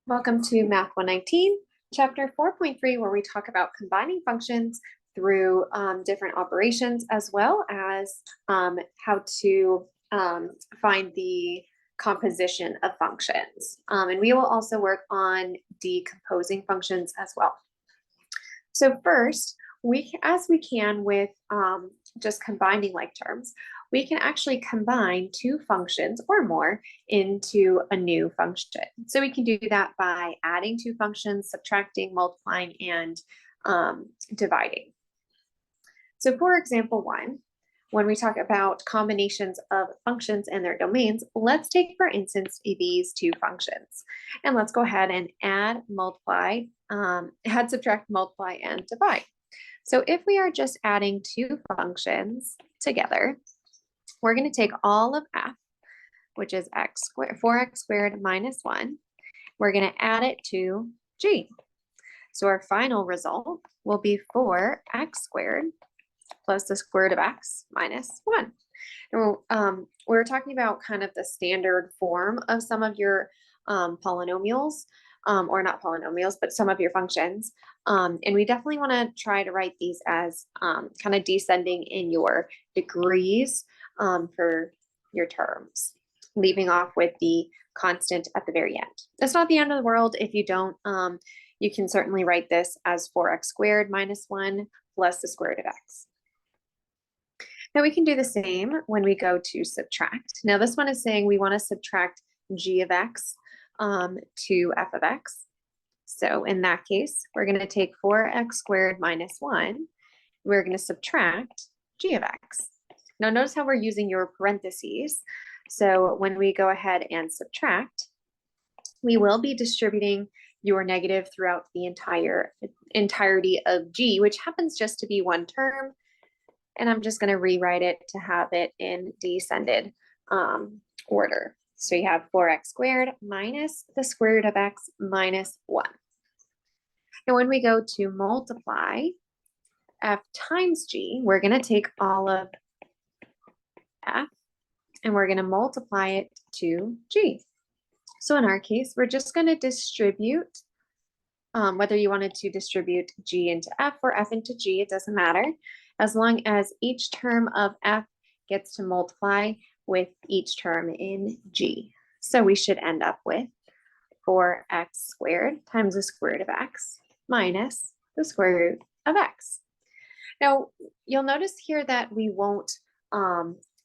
Welcome to Math 119, Chapter 4.3, where we talk about combining functions through different operations, as well as how to find the composition of functions. And we will also work on decomposing functions as well. So first, as we can with just combining like terms, we can actually combine two functions or more into a new function. So we can do that by adding two functions, subtracting, multiplying, and dividing. So for example 1, when we talk about combinations of functions and their domains, let's take, for instance, these two functions. And let's go ahead and add, subtract, multiply, and divide. So if we are just adding two functions together, we're going to take all of f, which is 4x squared minus 1. We're going to add it to g. So our final result will be 4x squared plus the square root of x minus 1. And we're talking about kind of the standard form of some of your polynomials, or not polynomials, but some of your functions. And we definitely want to try to write these as kind of descending in your degrees for your terms, leaving off with the constant at the very end. It's not the end of the world if you don't. You can certainly write this as 4x squared minus 1 plus the square root of x. Now we can do the same when we go to subtract. Now this one is saying we want to subtract g of x to f of x. So in that case, we're going to take 4x squared minus 1. We're going to subtract g of x. Now notice how we're using your parentheses. So when we go ahead and subtract, we will be distributing your negative throughout the entirety of g, which happens just to be one term. And I'm just going to rewrite it to have it in descended order. So you have 4x squared minus the square root of x minus 1. Now when we go to multiply f times g, we're going to take all of f and we're going to multiply it to g. So in our case, we're just going to distribute, whether you wanted to distribute g into f or f into g, it doesn't matter, as long as each term of f gets to multiply with each term in g. So we should end up with 4x squared times the square root of x minus the square root of x. Now, you'll notice here that we won't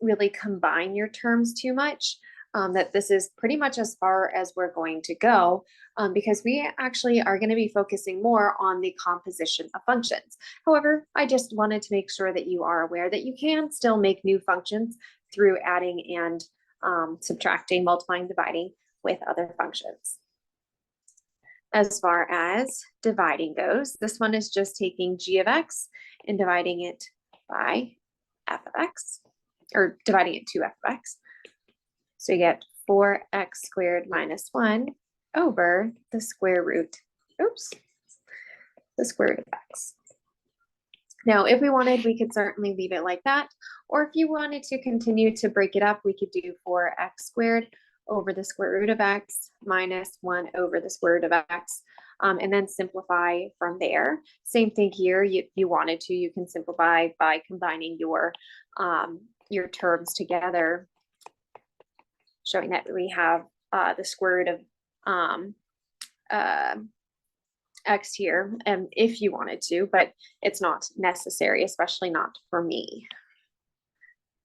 really combine your terms too much, that this is pretty much as far as we're going to go, because we actually are going to be focusing more on the composition of functions. However, I just wanted to make sure that you are aware that you can still make new functions through adding and subtracting, multiplying, dividing with other functions. As far as dividing goes, this one is just taking g of x and dividing it by f of x, or dividing it to f of x. So you get 4x squared minus 1 over the square root, the square root of x. Now, if we wanted, we could certainly leave it like that. Or if you wanted to continue to break it up, we could do 4x squared over the square root of x minus 1 over the square root of x, and then simplify from there. Same thing here. If you wanted to, you can simplify by combining your terms together, showing that we have the square root of x here, if you wanted to, but it's not necessary, especially not for me.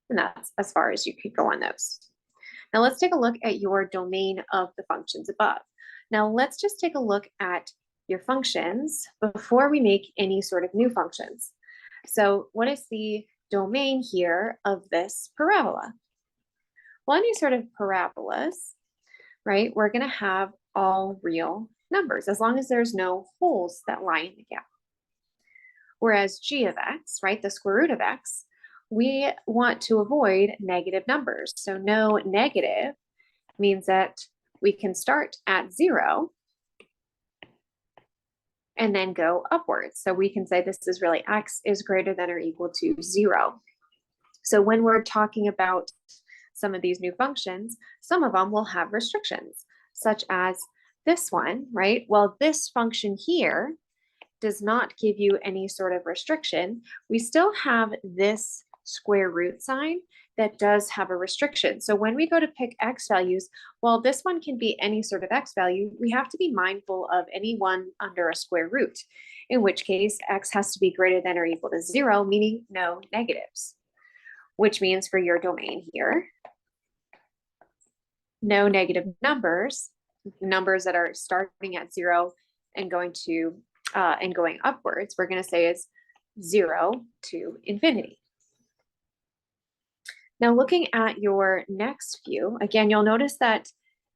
And that's as far as you could go on those. Now let's take a look at your domain of the functions above. Now let's just take a look at your functions before we make any sort of new functions. So what is the domain here of this parabola? Well, any sort of parabolas, right, we're going to have all real numbers as long as there's no holes that lie in the gap. Whereas g of x, right, the square root of x, we want to avoid negative numbers. So no negative means that we can start at 0 and then go upwards. So we can say this is really x is greater than or equal to 0. So when we're talking about some of these new functions, some of them will have restrictions, such as this one, right? Well, this function here does not give you any sort of restriction. We still have this square root sign that does have a restriction. So when we go to pick x values, well, this one can be any sort of x value. We have to be mindful of any one under a square root, in which case x has to be greater than or equal to 0, meaning no negatives, which means for your domain here, no negative numbers, numbers that are starting at 0 and going to and going upwards, we're going to say is 0 to infinity. Now, looking at your next view, again, you'll notice that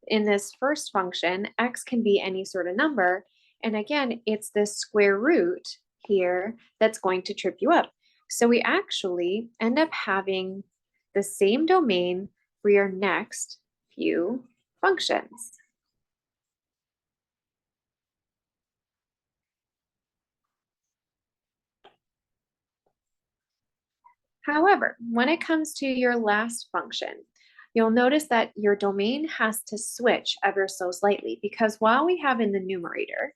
in this first function, x can be any sort of number. And again, it's this square root here that's going to trip you up. So we actually end up having the same domain for your next few functions. However, when it comes to your last function, you'll notice that your domain has to switch ever so slightly, because while we have in the numerator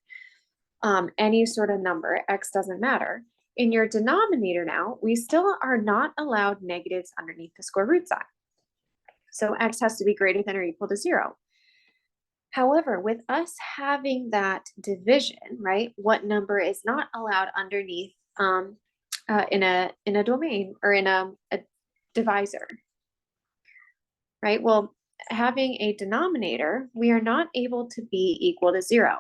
any sort of number, x doesn't matter, in your denominator now, we still are not allowed negatives underneath the square root sign. So x has to be greater than or equal to 0. However, with us having that division, right, what number is not allowed underneath in a domain or in a divisor, right? Well, having a denominator, we are not able to be equal to 0,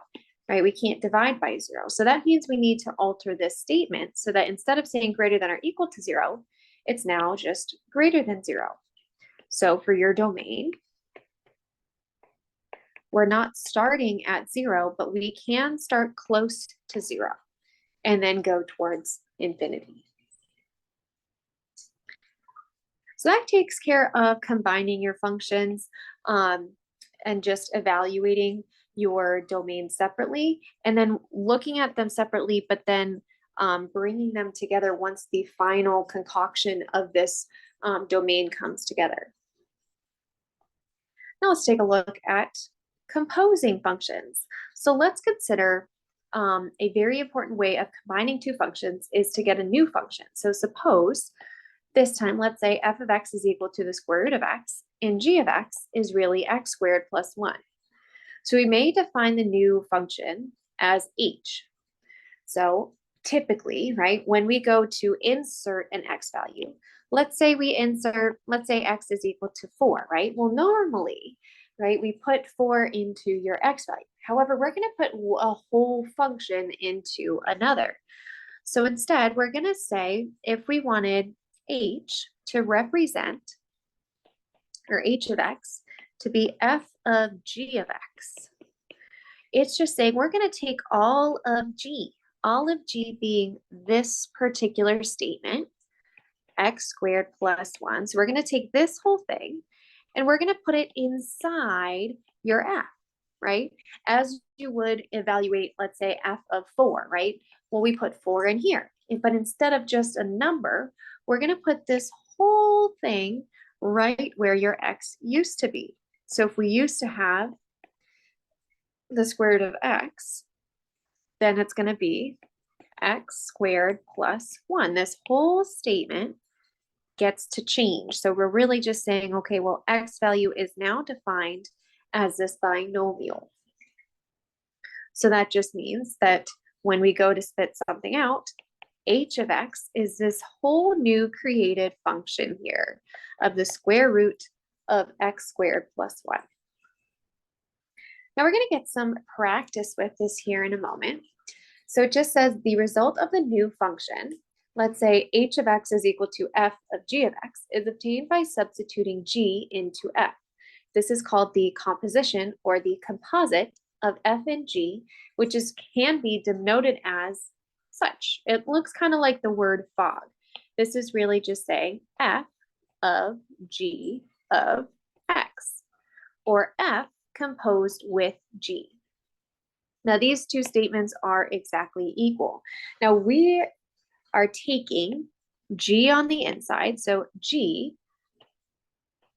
right? We can't divide by 0. So that means we need to alter this statement so that instead of saying greater than or equal to 0, it's now just greater than 0. So for your domain, we're not starting at 0, but we can start close to 0 and then go towards infinity. So that takes care of combining your functions and just evaluating your domain separately, and then looking at them separately, but then bringing them together once the final concoction of this domain comes together. Now let's take a look at composing functions. So let's consider a very important way of combining two functions is to get a new function. So suppose this time, let's say f of x is equal to the square root of x, and g of x is really x squared plus 1. So we may define the new function as h. So typically, right, when we go to insert an x value, let's say x is equal to 4, right? Well, normally, right, we put 4 into your x value. However, we're going to put a whole function into another. So instead, we're going to say if we wanted h to represent, or h of x, to be f of g of x, it's just saying we're going to take all of g being this particular statement, x squared plus 1. So we're going to take this whole thing and we're going to put it inside your f, right? As you would evaluate, let's say, f of 4, right? Well, we put 4 in here, but instead of just a number, we're going to put this whole thing right where your x used to be. So if we used to have the square root of x, then it's going to be x squared plus 1. This whole statement gets to change. So we're really just saying, okay, well, x value is now defined as this binomial. So that just means that when we go to spit something out, h of x is this whole new created function here of the square root of x squared plus 1. Now we're going to get some practice with this here in a moment. So it just says the result of the new function, let's say h of x is equal to f of g of x, is obtained by substituting g into f. This is called the composition or the composite of f and g, which can be denoted as such. It looks kind of like the word fog. This is really just saying f of g of x, or f composed with g. Now these two statements are exactly equal. Now we are taking g on the inside, so g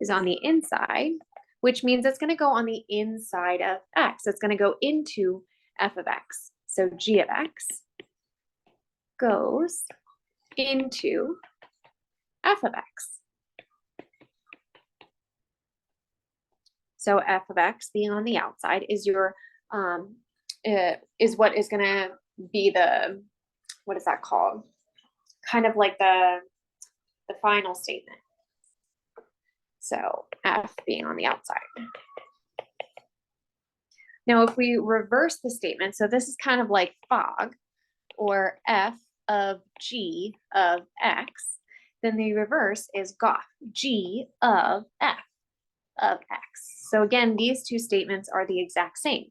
is on the inside. which means it's going to go on the inside of x. It's going to go into f of x. So g of x goes into f of x. So f of x being on the outside is your is what is going to be the, what is that called? Kind of like the final statement. So f being on the outside. Now, if we reverse the statement, so this is kind of like fog, or f of g of x, then the reverse is goff, g of f of x. So again, these two statements are the exact same.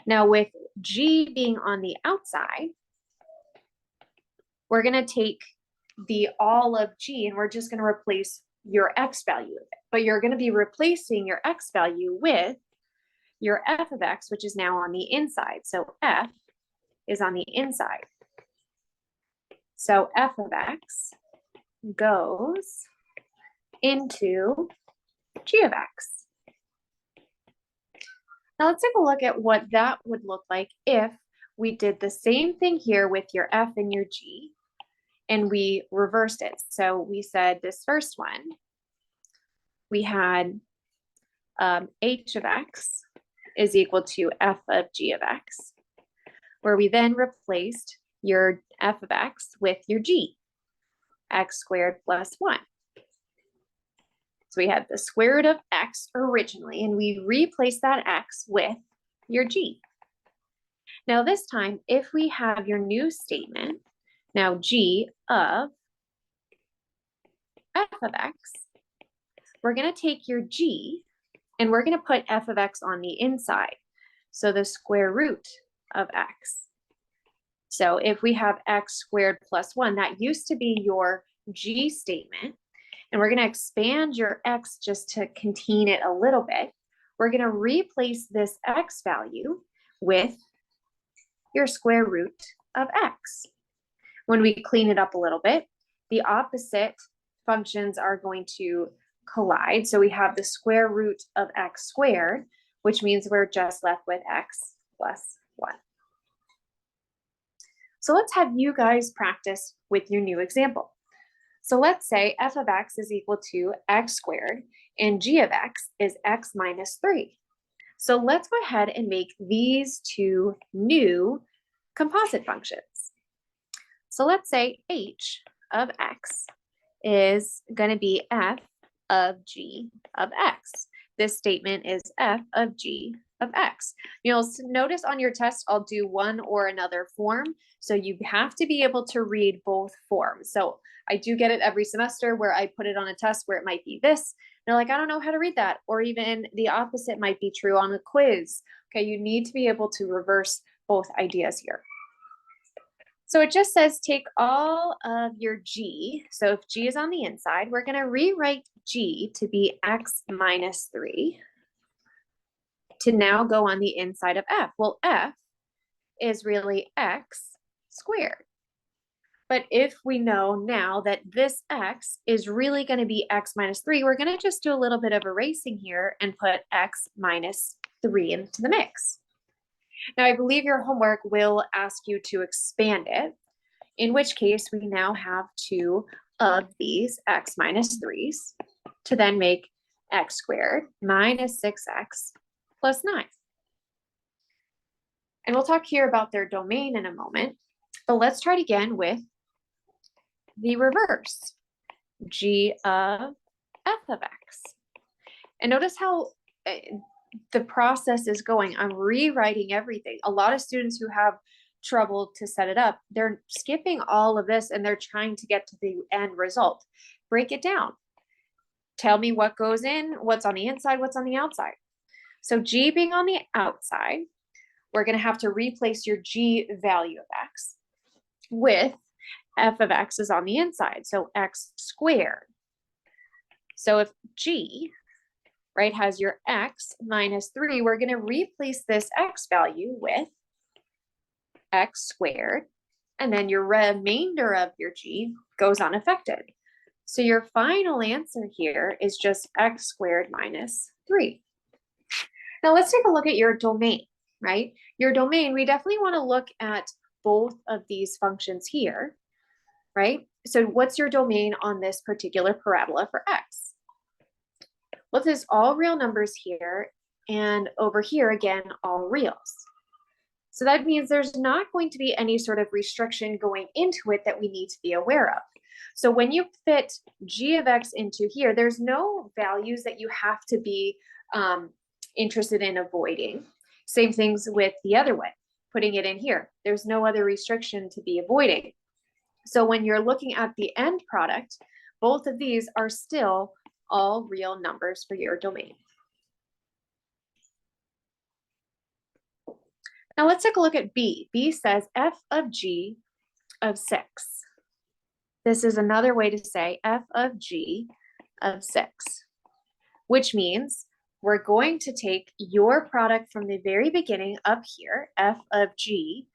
Now, with g being on the outside, we're going to take the all of g and we're just going to replace your x value with it. But you're going to be replacing your x value with your f of x, which is now on the inside. So f is on the inside. So f of x goes into g of x. Now let's take a look at what that would look like if we did the same thing here with your f and your g, and we reversed it. So we said this first one, we had h of x is equal to f of g of x, where we then replaced your f of x with your g, x squared plus 1. So we had the square root of x originally, and we replaced that x with your g. Now this time, if we have your new statement, now g of f of x, we're going to take your g and we're going to put f of x on the inside. So the square root of x. So if we have x squared plus 1, that used to be your g statement. And we're going to expand your x just to contain it a little bit. We're going to replace this x value with your square root of x. When we clean it up a little bit, the opposite functions are going to collide. So we have the square root of x squared, which means we're just left with x plus 1. So let's have you guys practice with your new example. So let's say f of x is equal to x squared and g of x is x minus 3. So let's go ahead and make these two new composite functions. So let's say h of x is going to be f of g of x. This statement is f of g of x. You'll notice on your test, I'll do one or another form. So you have to be able to read both forms. So I do get it every semester where I put it on a test where it might be this. They're like, I don't know how to read that. Or even the opposite might be true on a quiz. Okay, you need to be able to reverse both ideas here. So it just says take all of your g. So if g is on the inside, we're going to rewrite g to be x minus 3 to now go on the inside of f. Well, f is really x squared. But if we know now that this x is really going to be x minus 3, we're going to just do a little bit of erasing here and put x minus 3 into the mix. Now, I believe your homework will ask you to expand it, in which case we now have 2 of these x minus 3s to then make x squared minus 6x plus 9. And we'll talk here about their domain in a moment, but let's try it again with the reverse, g of f of x. And notice how the process is going. I'm rewriting everything. A lot of students who have trouble to set it up, they're skipping all of this and they're trying to get to the end result. Break it down. Tell me what goes in, what's on the inside, what's on the outside. So g being on the outside, we're going to have to replace your g value of x with f of x is on the inside, so x squared. So if g, right, has your x minus 3, we're going to replace this x value with x squared, and then your remainder of your g goes unaffected. So your final answer here is just x squared minus 3. Now let's take a look at your domain, right? Your domain, we definitely want to look at both of these functions here, right? So what's your domain on this particular parabola for x? Well, there's all real numbers here, and over here, again, all reals. So that means there's not going to be any sort of restriction going into it that we need to be aware of. So when you fit g of x into here, there's no values that you have to be interested in avoiding. Same things with the other way, putting it in here. There's no other restriction to be avoiding. So when you're looking at the end product, both of these are still all real numbers for your domain. Now let's take a look at B. B says f of g of 6. This is another way to say f of g of 6, which means we're going to take your product from the very beginning up here, f of g,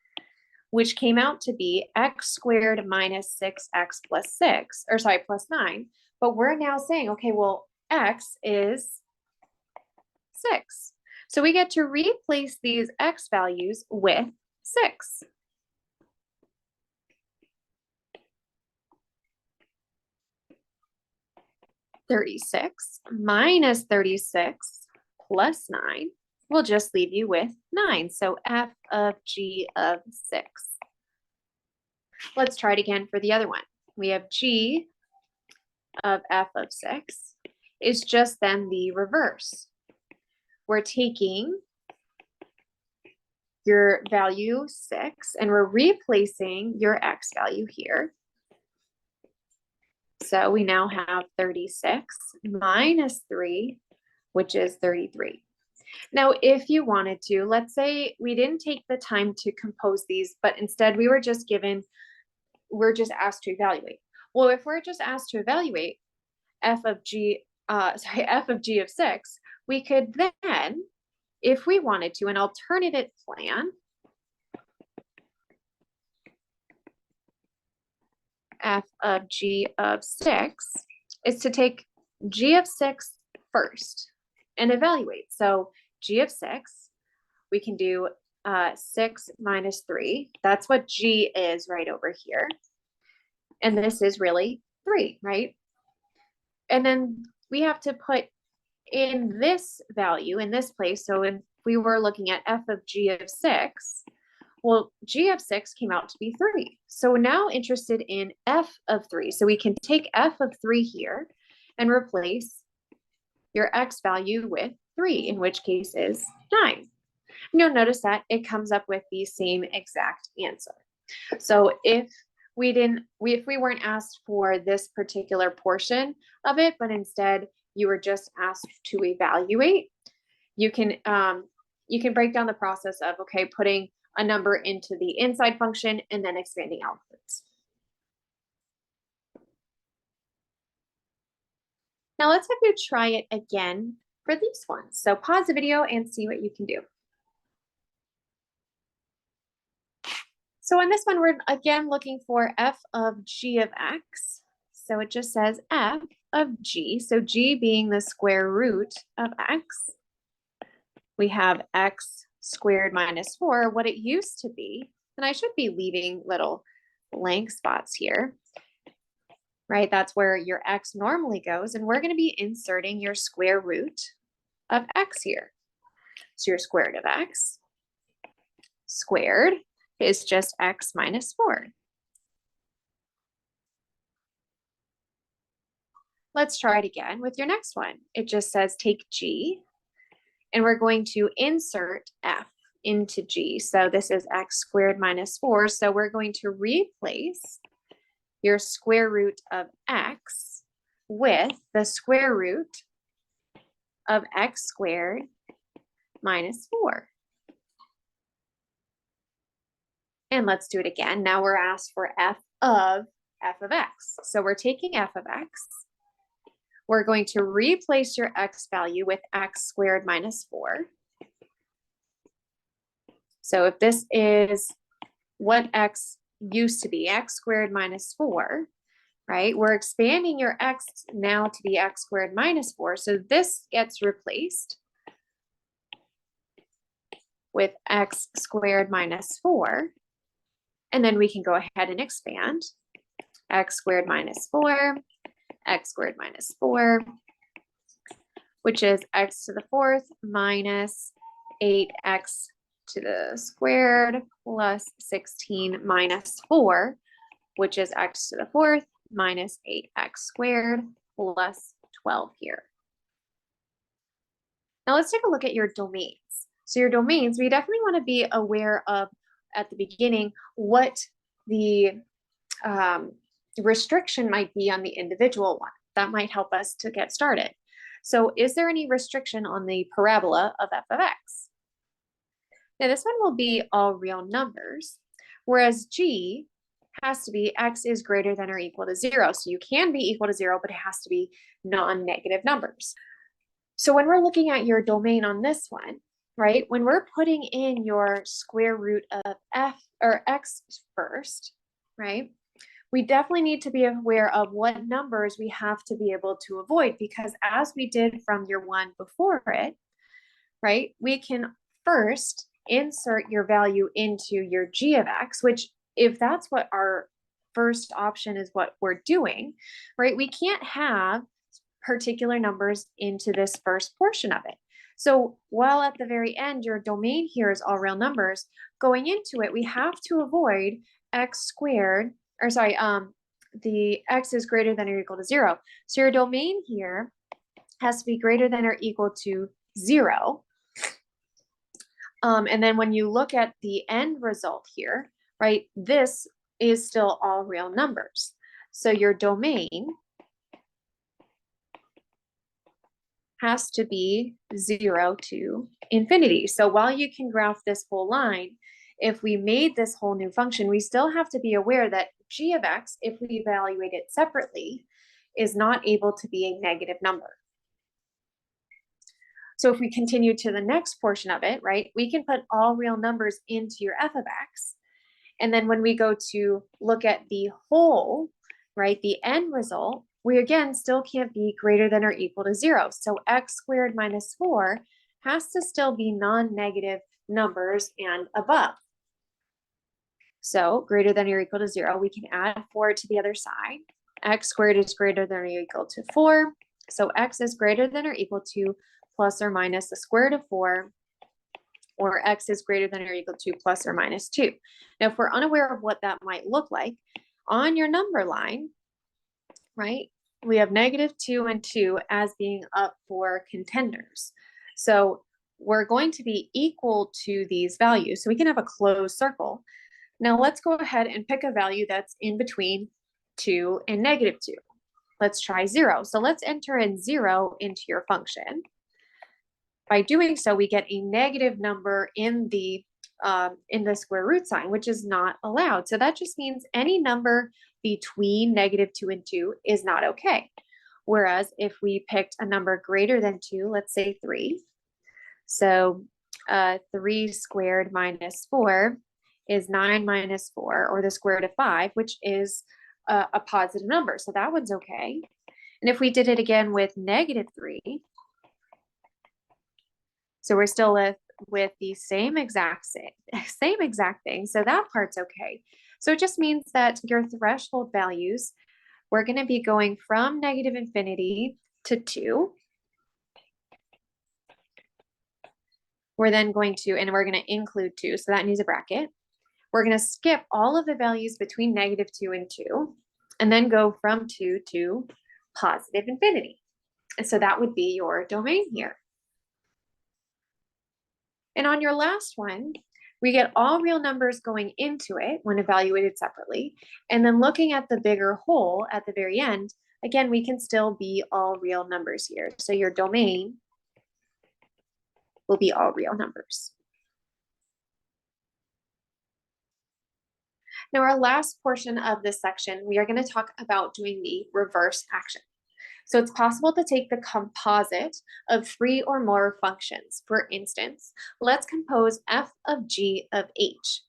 which came out to be x squared minus 6x plus 6, or sorry, plus 9. But we're now saying, okay, well, x is 6. So we get to replace these x values with 6. $36 minus 36 plus 9 will just leave you with 9. So f of g of 6. Let's try it again for the other one. We have g of f of 6 is just then the reverse. We're taking your value 6 and we're replacing your x value here. So we now have 36 minus 3, which is 33. Now, if you wanted to, let's say we didn't take the time to compose these, but instead we were just asked to evaluate. Well, if we're just asked to evaluate f of g of 6, we could then, if we wanted to, an alternative plan, f of g of 6 is to take g of 6 first and evaluate. So g of 6, we can do 6 minus 3. That's what g is right over here. And this is really 3, right? And then we have to put in this value in this place. So if we were looking at f of g of 6, well, g of 6 came out to be 3. So we're now interested in f of 3. So we can take f of 3 here and replace your x value with 3, in which case is 9. And you'll notice that it comes up with the same exact answer. So if we weren't asked for this particular portion of it, but instead you were just asked to evaluate, you can break down the process of, okay, putting a number into the inside function and then expanding outwards. Now let's have you try it again for these ones. So pause the video and see what you can do. So in this one, we're again looking for f of g of x. So it just says f of g. So g being the square root of x. We have x squared minus 4, what it used to be. And I should be leaving little blank spots here, right? That's where your x normally goes. And we're going to be inserting your square root of x here. So your square root of x squared is just x minus 4. Let's try it again with your next one. It just says take g, and we're going to insert f into g. So this is x squared minus 4. So we're going to replace your square root of x with the square root of x squared minus 4. And let's do it again. Now we're asked for f of x. So we're taking f of x. We're going to replace your x value with x squared minus 4. So if this is what x used to be, x squared minus 4, right? We're expanding your x now to be x squared minus 4. So this gets replaced with x squared minus 4. And then we can go ahead and expand. X squared minus 4, x squared minus 4, which is x to the 4th minus 8x to the squared plus 16 minus 4, which is x to the 4th minus 8x squared plus 12 here. Now let's take a look at your domains. So your domains, we definitely want to be aware of at the beginning what the restriction might be on the individual one. That might help us to get started. So is there any restriction on the parabola of f of x? Now this one will be all real numbers, whereas g has to be x is greater than or equal to 0. So you can be equal to 0, but it has to be non-negative numbers. So when we're looking at your domain on this one, right, when we're putting in your square root of f or x first, right, we definitely need to be aware of what numbers we have to be able to avoid, because as we did from your one before it, right, we can first insert your value into your g of x, which if that's what our first option is what we're doing, right, we can't have particular numbers into this first portion of it. So while at the very end, your domain here is all real numbers, going into it, we have to avoid x squared, or sorry, the x is greater than or equal to 0. So your domain here has to be greater than or equal to 0. And then when you look at the end result here, right, this is still all real numbers. So your domain has to be 0 to infinity. So while you can graph this whole line, if we made this whole new function, we still have to be aware that g of x, if we evaluate it separately, is not able to be a negative number. So if we continue to the next portion of it, right, we can put all real numbers into your f of x. And then when we go to look at the whole, right, the end result, we again still can't be greater than or equal to 0. So x squared minus 4 has to still be non-negative numbers and above. So greater than or equal to 0, we can add 4 to the other side. X squared is greater than or equal to 4. So x is greater than or equal to plus or minus the square root of 4, or x is greater than or equal to plus or minus 2. Now, if we're unaware of what that might look like, on your number line, right, we have -2 and 2 as being up for contenders. So we're going to be equal to these values. So we can have a closed circle. Now let's go ahead and pick a value that's in between 2 and -2. Let's try 0. So let's enter in 0 into your function. By doing so, we get a negative number in the square root sign, which is not allowed. So that just means any number between -2 and 2 is not okay. Whereas if we picked a number greater than 2, let's say 3. So 3 squared minus 4 is 9 minus 4, or the square root of 5, which is a positive number. So that one's okay. And if we did it again with -3, so we're still with the same exact thing. So that part's okay. So it just means that your threshold values, we're going to be going from -infinity to 2. We're then going to, and we're going to include 2. So that needs a bracket. We're going to skip all of the values between -2 and 2, and then go from 2 to positive infinity. And so that would be your domain here. And on your last one, we get all real numbers going into it when evaluated separately. And then looking at the bigger whole at the very end, again, we can still be all real numbers here. So your domain will be all real numbers. Now, our last portion of this section, we are going to talk about doing the reverse action. So it's possible to take the composite of 3 or more functions. For instance, let's compose f of g of h,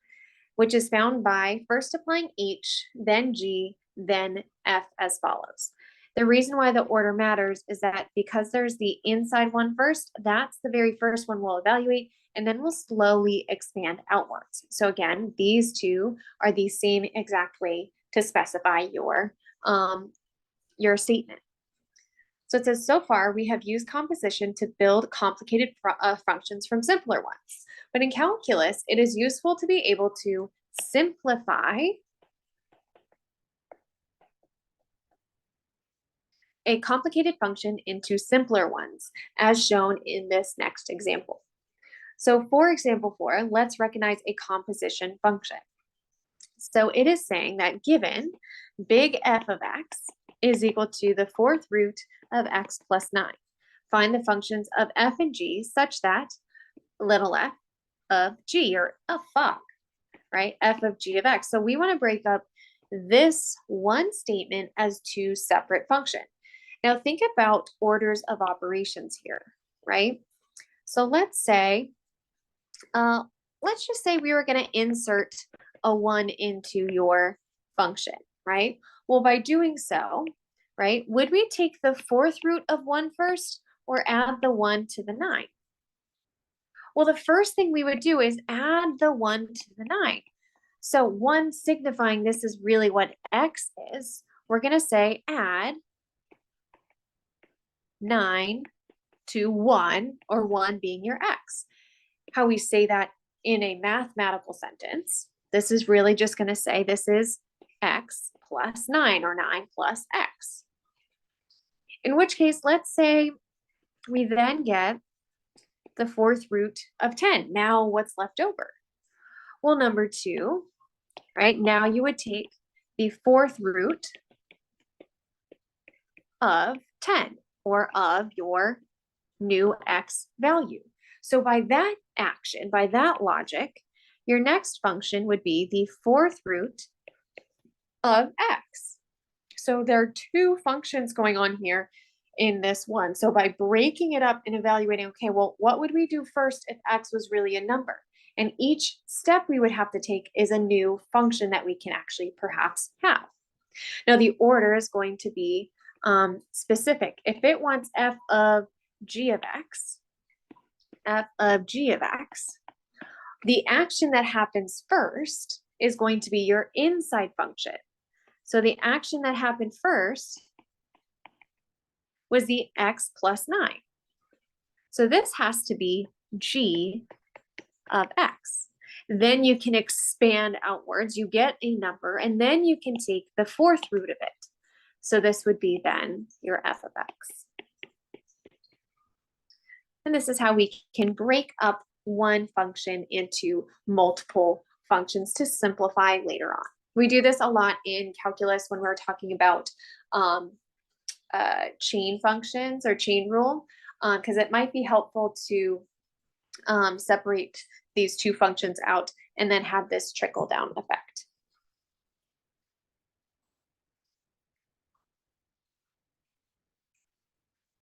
which is found by first applying h, then g, then f as follows. The reason why the order matters is that because there's the inside one first, that's the very first one we'll evaluate, and then we'll slowly expand outwards. So again, these two are the same exact way to specify your statement. So it says, so far we have used composition to build complicated functions from simpler ones. But in calculus, it is useful to be able to simplify a complicated function into simpler ones, as shown in this next example. So for example 4, let's recognize a composition function. So it is saying that given big F of x is equal to the fourth root of x plus 9, find the functions of f and g such that little f of g, or fuck, right? F of g of x. So we want to break up this one statement as two separate functions. Now think about orders of operations here, right? So let's say, let's just say we were going to insert a 1 into your function, right? Well, by doing so, right, would we take the fourth root of 1 first or add the 1 to the 9? Well, the first thing we would do is add the 1 to the 9. So 1 signifying this is really what x is, we're going to say add 9 to 1, or 1 being your x. How we say that in a mathematical sentence, this is really just going to say this is x plus 9, or 9 plus x. In which case, let's say we then get the fourth root of 10. Now what's left over? Well, number 2, right? Now you would take the fourth root of 10, or of your new x value. So by that action, by that logic, your next function would be the fourth root of x. So there are two functions going on here in this one. So by breaking it up and evaluating, okay, well, what would we do first if x was really a number? And each step we would have to take is a new function that we can actually perhaps have. Now the order is going to be specific. If it wants f of g of x, the action that happens first is going to be your inside function. So the action that happened first was the x plus 9. So this has to be g of x. Then you can expand outwards, you get a number, and then you can take the fourth root of it. So this would be then your f of x. And this is how we can break up one function into multiple functions to simplify later on. We do this a lot in calculus when we're talking about chain functions or chain rule, because it might be helpful to separate these two functions out and then have this trickle down effect.